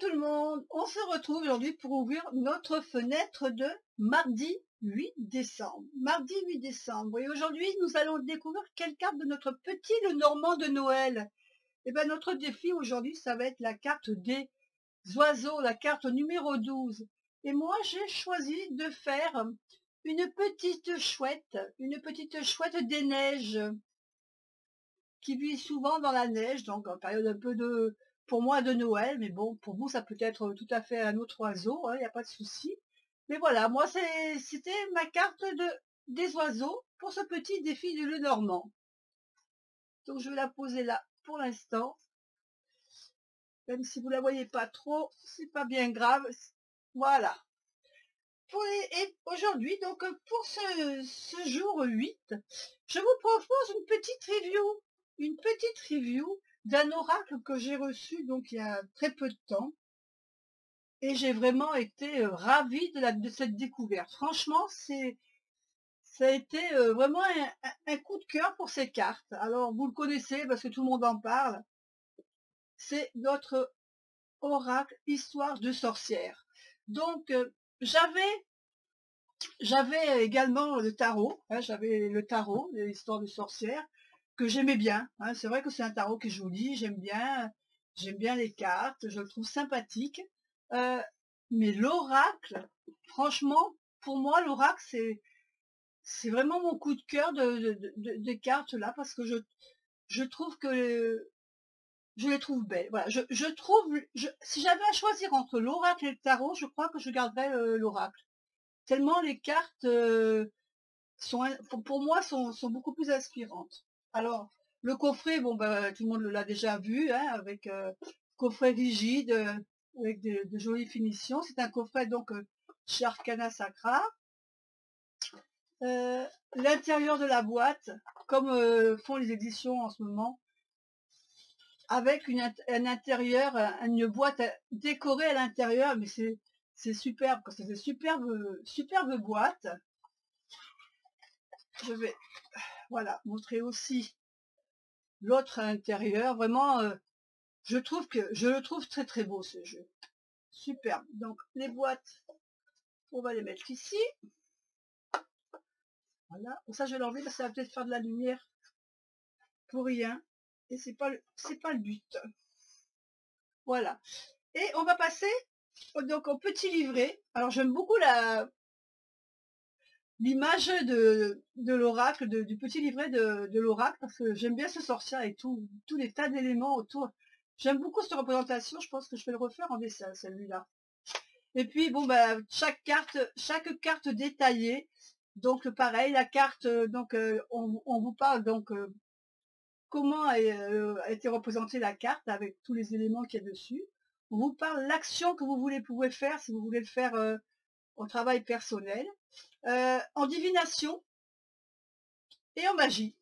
tout le monde, on se retrouve aujourd'hui pour ouvrir notre fenêtre de mardi 8 décembre. Mardi 8 décembre. Et aujourd'hui, nous allons découvrir quelle carte de notre petit Lenormand de Noël. Et bien, notre défi aujourd'hui, ça va être la carte des oiseaux, la carte numéro 12. Et moi, j'ai choisi de faire une petite chouette des neiges qui vit souvent dans la neige, donc en période un peu de, pour moi, de Noël, mais bon, pour vous, ça peut être tout à fait un autre oiseau, il n'y a pas de souci. Mais voilà, moi, c'était ma carte des oiseaux pour ce petit défi du Lenormand. Donc, je vais la poser là pour l'instant. Même si vous la voyez pas trop, c'est pas bien grave. Voilà. Et aujourd'hui, donc, pour ce jour 8, je vous propose une petite review d'un oracle que j'ai reçu donc il y a très peu de temps. Et j'ai vraiment été ravie de cette découverte. Franchement, ça a été vraiment un coup de cœur pour ces cartes. Alors, vous le connaissez parce que tout le monde en parle. C'est notre oracle Histoire de sorcière. Donc, j'avais également le tarot. J'avais le tarot, l'Histoire de sorcière, que j'aimais bien. C'est vrai que c'est un tarot qui est joli, j'aime bien les cartes, je le trouve sympathique. Mais l'oracle, franchement, pour moi, l'oracle, c'est vraiment mon coup de cœur de cartes là, parce que je trouve que je les trouve belles. Voilà, si j'avais à choisir entre l'oracle et le tarot, je crois que je garderais l'oracle. Tellement les cartes pour moi, sont beaucoup plus inspirantes. Alors, le coffret, bon, tout le monde l'a déjà vu, avec coffret rigide, avec de jolies finitions. C'est un coffret donc chez Arcana Sacra. L'intérieur de la boîte, comme font les éditions en ce moment, avec un intérieur, une boîte décorée à l'intérieur, mais c'est superbe, c'est des superbes boîtes. Je vais montrer aussi l'autre à l'intérieur. Vraiment, je le trouve très très beau ce jeu. Superbe. Donc les boîtes, on va les mettre ici. Voilà. Bon, ça je vais l'enlever parce que ça va peut-être faire de la lumière pour rien. Et c'est pas le but. Voilà. Et on va passer donc au petit livret. Alors j'aime beaucoup l'image de l'oracle, du petit livret de l'oracle, parce que j'aime bien ce sorcier avec tous les tas d'éléments autour. J'aime beaucoup cette représentation, je pense que je vais le refaire en dessin, celui-là. Et puis, bon, chaque carte détaillée, donc pareil, la carte, donc on vous parle donc comment a été représentée la carte avec tous les éléments qu'il y a dessus. On vous parle l'action que vous pouvez faire, si vous voulez le faire au travail personnel. En divination et en magie.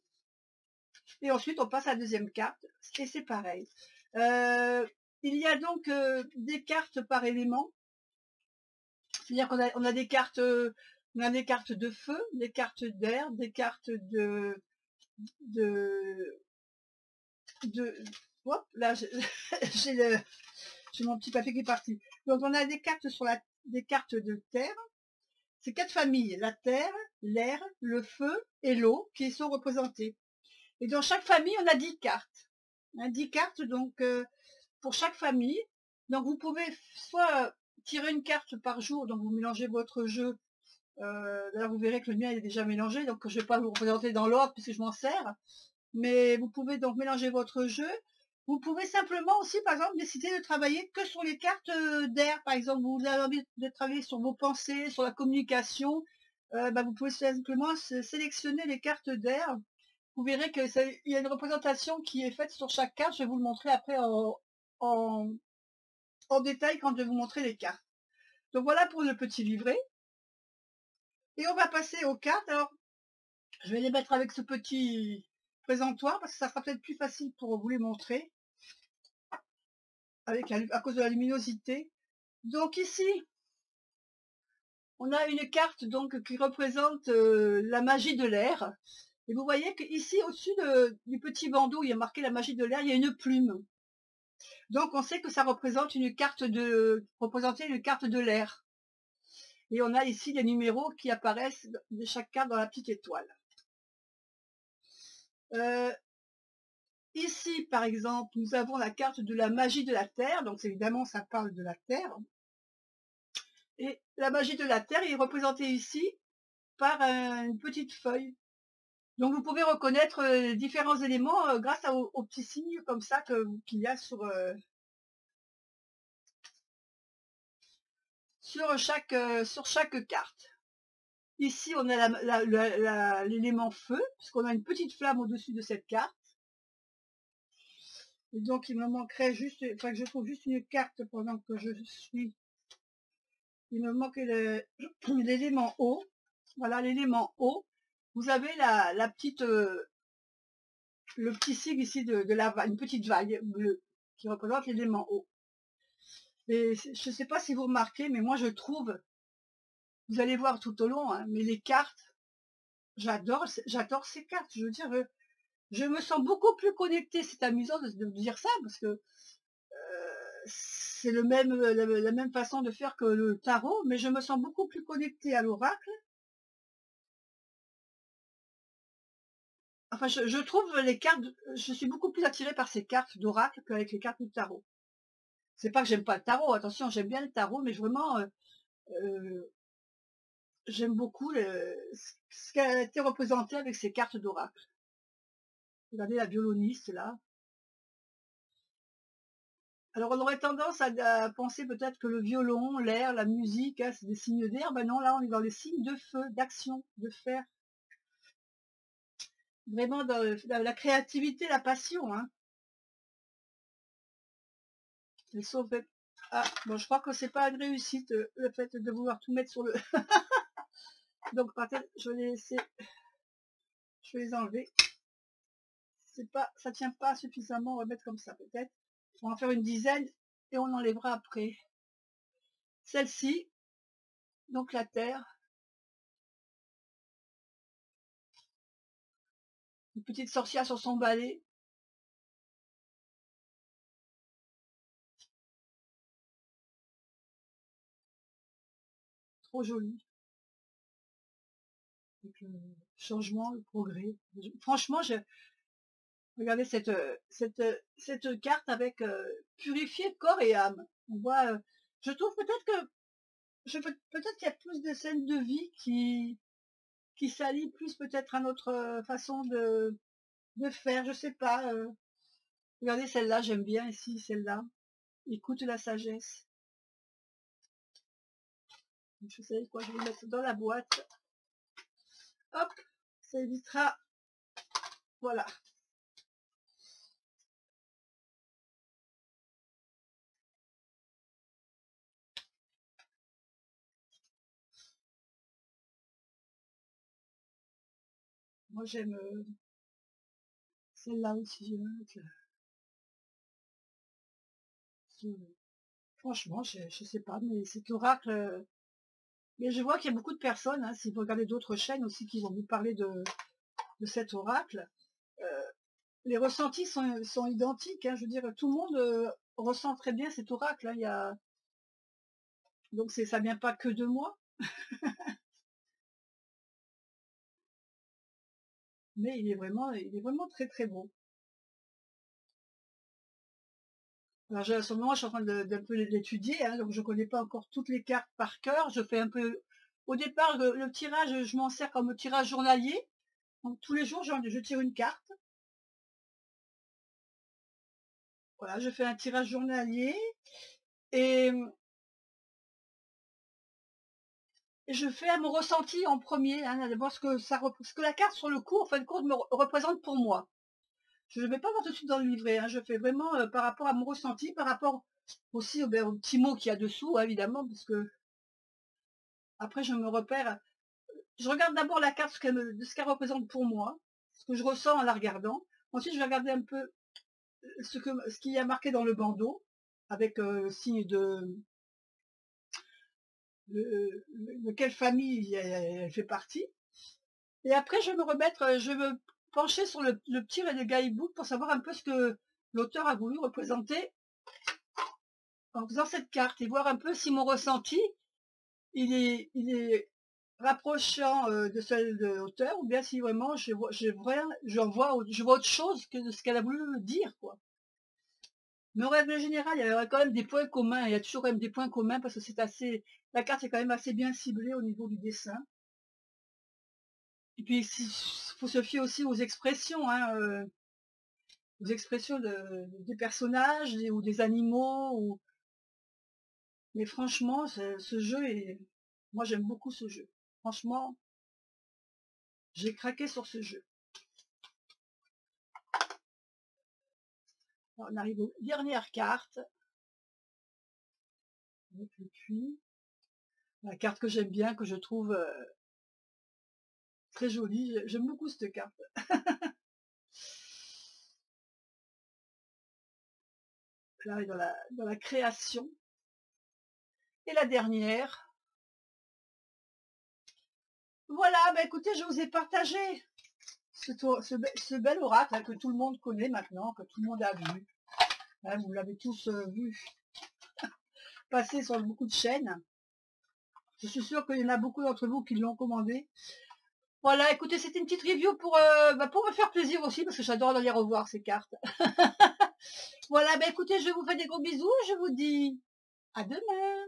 Et ensuite, on passe à la deuxième carte, et c'est pareil. Il y a donc des cartes par élément. C'est-à-dire qu'on a des cartes, de feu, des cartes d'air, des cartes hop, là, j'ai mon petit papier qui est parti. Donc, on a des cartes des cartes de terre. C'est 4 familles, la terre, l'air, le feu et l'eau qui sont représentées. Et dans chaque famille, on a 10 cartes. 10 cartes donc pour chaque famille. Donc vous pouvez soit tirer une carte par jour, donc vous mélangez votre jeu. Là vous verrez que le mien est déjà mélangé, donc je ne vais pas vous représenter dans l'ordre puisque je m'en sers. Mais vous pouvez donc mélanger votre jeu. Vous pouvez simplement aussi, par exemple, décider de travailler que sur les cartes d'air. Par exemple, vous avez envie de travailler sur vos pensées, sur la communication. Vous pouvez simplement sélectionner les cartes d'air. Vous verrez qu'il y a une représentation qui est faite sur chaque carte. Je vais vous le montrer après en détail quand je vais vous montrer les cartes. Donc voilà pour le petit livret. Et on va passer aux cartes. Alors, je vais les mettre avec ce petit présentoir parce que ça sera peut-être plus facile pour vous les montrer à cause de la luminosité. Donc ici, on a une carte donc qui représente la magie de l'air. Et vous voyez qu'ici, au-dessus du petit bandeau où il y a marqué la magie de l'air, il y a une plume. Donc on sait que ça représente une carte de l'air. Et on a ici les numéros qui apparaissent de chaque carte dans la petite étoile. Ici, par exemple, nous avons la carte de la magie de la Terre. Donc évidemment, ça parle de la Terre. Et la magie de la Terre est représentée ici par une petite feuille. Donc vous pouvez reconnaître différents éléments grâce aux petits signes comme ça qu'il y a sur chaque carte. Ici, on a l'élément feu, puisqu'on a une petite flamme au-dessus de cette carte. Et donc, il me manquerait juste, enfin, que je trouve juste une carte pendant que je suis. Il me manque l'élément eau. Voilà, l'élément eau. Vous avez la petite, le petit signe ici de une petite vague bleue qui représente l'élément eau. Et je ne sais pas si vous remarquez, mais moi je trouve, vous allez voir tout au long, hein, mais les cartes, j'adore ces cartes. Je veux dire, je me sens beaucoup plus connectée. C'est amusant de dire ça parce que c'est la même façon de faire que le tarot, mais je me sens beaucoup plus connectée à l'oracle. Enfin, je trouve les cartes, je suis beaucoup plus attirée par ces cartes d'oracle qu'avec les cartes du tarot. C'est pas que j'aime pas le tarot, attention, j'aime bien le tarot, mais vraiment, j'aime beaucoup ce qui a été représenté avec ces cartes d'oracle. Regardez la violoniste là. Alors on aurait tendance à penser peut-être que le violon, l'air, la musique, hein, c'est des signes d'air. Ben non, là on est dans les signes de feu, d'action, de faire. Vraiment dans la créativité, la passion. Hein. Ah, bon, je crois que c'est pas une réussite le fait de vouloir tout mettre sur le. Donc peut-être je vais les laisser. Je vais les enlever. Ça tient pas suffisamment, on va mettre comme ça peut-être. On va en faire une dizaine et on enlèvera après. Celle-ci, donc la Terre. Une petite sorcière sur son balai. Trop joli. Avec le changement, le progrès. Franchement, regardez cette carte avec purifier corps et âme. On voit, je trouve peut-être qu'il y a plus de scènes de vie qui s'allient plus peut-être à notre façon de faire, je sais pas. Regardez celle-là, j'aime bien ici, celle-là. Écoute la sagesse. Je sais quoi, je vais le mettre dans la boîte. Hop, ça évitera. Voilà. Moi j'aime celle-là aussi. Franchement, je sais pas, mais cet oracle. Mais je vois qu'il y a beaucoup de personnes, hein, si vous regardez d'autres chaînes aussi qui vont vous parler de cet oracle, les ressentis sont identiques. Hein, je veux dire, tout le monde ressent très bien cet oracle. Hein, donc ça vient pas que de moi, mais il est vraiment très très beau. Alors à ce moment, je suis en train d'un peu l'étudier, hein, donc je connais pas encore toutes les cartes par cœur. Je fais un peu. Au départ, le tirage, je m'en sers comme tirage journalier. Donc tous les jours, je tire une carte. Voilà, je fais un tirage journalier et je fais mon ressenti en premier, hein, de voir ce que la carte sur le coup, en fin de compte, me représente pour moi. Je ne vais pas voir tout de suite dans le livret, hein, je fais vraiment par rapport à mon ressenti, par rapport aussi aux petits mots qu'il y a dessous, hein, évidemment, parce que après je me repère. Je regarde d'abord la carte, de ce qu'elle représente pour moi, ce que je ressens en la regardant. Ensuite, je vais regarder un peu ce qu'il y a marqué dans le bandeau, avec le signe de quelle famille elle fait partie. Et après, je vais me pencher sur le petit et le guidebook pour savoir un peu ce que l'auteur a voulu représenter en faisant cette carte et voir un peu si mon ressenti, il est rapprochant de celle de l'auteur, ou bien si vraiment je vois autre chose que de ce qu'elle a voulu me dire, quoi. Mais en règle générale, il y a quand même des points communs, il y a toujours quand même des points communs parce que la carte est quand même assez bien ciblée au niveau du dessin. Et puis, il faut se fier aussi aux expressions, hein, aux expressions des personnages ou des animaux. Mais franchement, ce jeu moi j'aime beaucoup ce jeu. Franchement, j'ai craqué sur ce jeu. Alors, on arrive aux dernières cartes. Avec le puits. La carte que j'aime bien, que je trouve très jolie. J'aime beaucoup cette carte. Là, dans la création. Et la dernière. Voilà, bah écoutez, je vous ai partagé ce bel oracle hein, que tout le monde connaît maintenant, que tout le monde a vu. Hein, vous l'avez tous vu passer sur beaucoup de chaînes. Je suis sûre qu'il y en a beaucoup d'entre vous qui l'ont commandé. Voilà, écoutez, c'était une petite review pour me faire plaisir aussi, parce que j'adore les revoir, ces cartes. Voilà, bah écoutez, je vous fais des gros bisous, je vous dis à demain.